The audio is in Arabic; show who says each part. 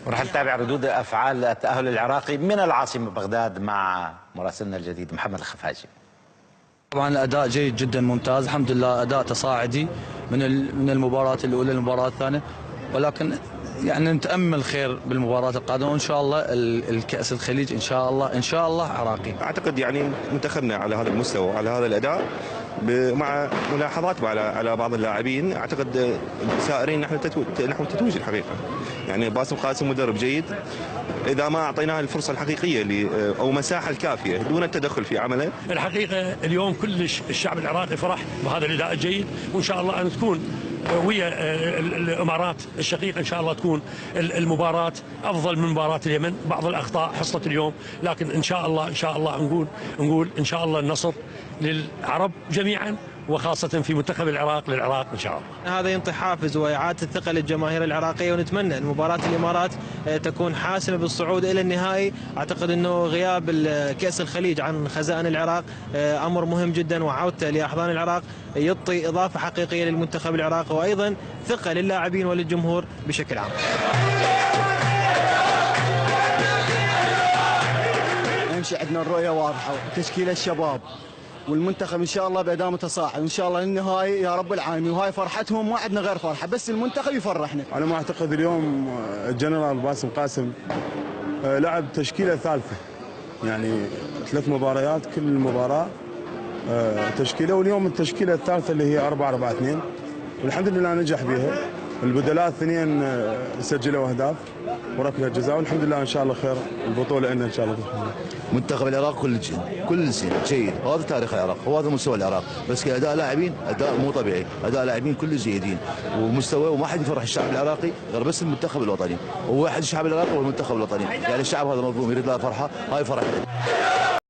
Speaker 1: ورح نتابع ردود افعال التاهل العراقي من العاصمه بغداد مع مراسلنا الجديد محمد الخفاجي.
Speaker 2: طبعا الاداء جيد جدا ممتاز، الحمد لله اداء تصاعدي من المباراه الاولى للمباراه الثانيه، ولكن يعني نتامل خير بالمباراه القادمه، وان شاء الله الكاس الخليج ان شاء الله عراقي.
Speaker 3: اعتقد يعني منتخبنا على هذا المستوى وعلى هذا الاداء مع ملاحظات على بعض اللاعبين، اعتقد سائرين نحو التتويج الحقيقه. يعني باسم قاسم مدرب جيد، اذا ما اعطيناه الفرصه الحقيقيه او مساحه الكافيه دون التدخل في عمله.
Speaker 4: الحقيقه اليوم كل الشعب العراقي فرح بهذا الاداء الجيد، وان شاء الله ان تكون ويا الامارات الشقيقه ان شاء الله تكون المباراه افضل من مباراه اليمن. بعض الاخطاء حصلت اليوم، لكن ان شاء الله نقول ان شاء الله النصر للعرب جميعا، وخاصة في منتخب العراق للعراق إن شاء الله.
Speaker 5: هذا ينطي حافز وإعادة الثقة للجماهير العراقية، ونتمنى أن مباراة الإمارات تكون حاسمة بالصعود إلى النهائي. أعتقد أنه غياب كأس الخليج عن خزائن العراق أمر مهم جدا، وعودته لأحضان العراق يعطي إضافة حقيقية للمنتخب العراقي، وأيضا ثقة للاعبين وللجمهور بشكل عام.
Speaker 6: نمشي عندنا الرؤية واضحة، تشكيل الشباب والمنتخب ان شاء الله باداء متصاعد ان شاء الله للنهائي يا رب العالمين، وهاي فرحتهم ما عندنا غير فرحه، بس المنتخب يفرحنا.
Speaker 7: على ما اعتقد اليوم الجنرال باسم قاسم لعب تشكيله ثالثه، يعني 3 مباريات كل مباراه تشكيله، واليوم التشكيله الثالثه اللي هي 4-4-2 والحمد لله نجح بها. البدلاء 2 سجلوا اهداف وركله جزاء، والحمد لله ان شاء الله خير البطوله عندنا ان شاء الله.
Speaker 8: منتخب العراق كل سنه جيد، وهذا تاريخ العراق وهذا مستوى العراق، بس كاداء لاعبين اداء مو طبيعي، اداء لاعبين كل جيدين ومستوى، وما حد يفرح الشعب العراقي غير بس المنتخب الوطني، وواحد الشعب العراقي والمنتخب الوطني، يعني الشعب هذا مظلوم يريد له فرحه، هاي فرحته.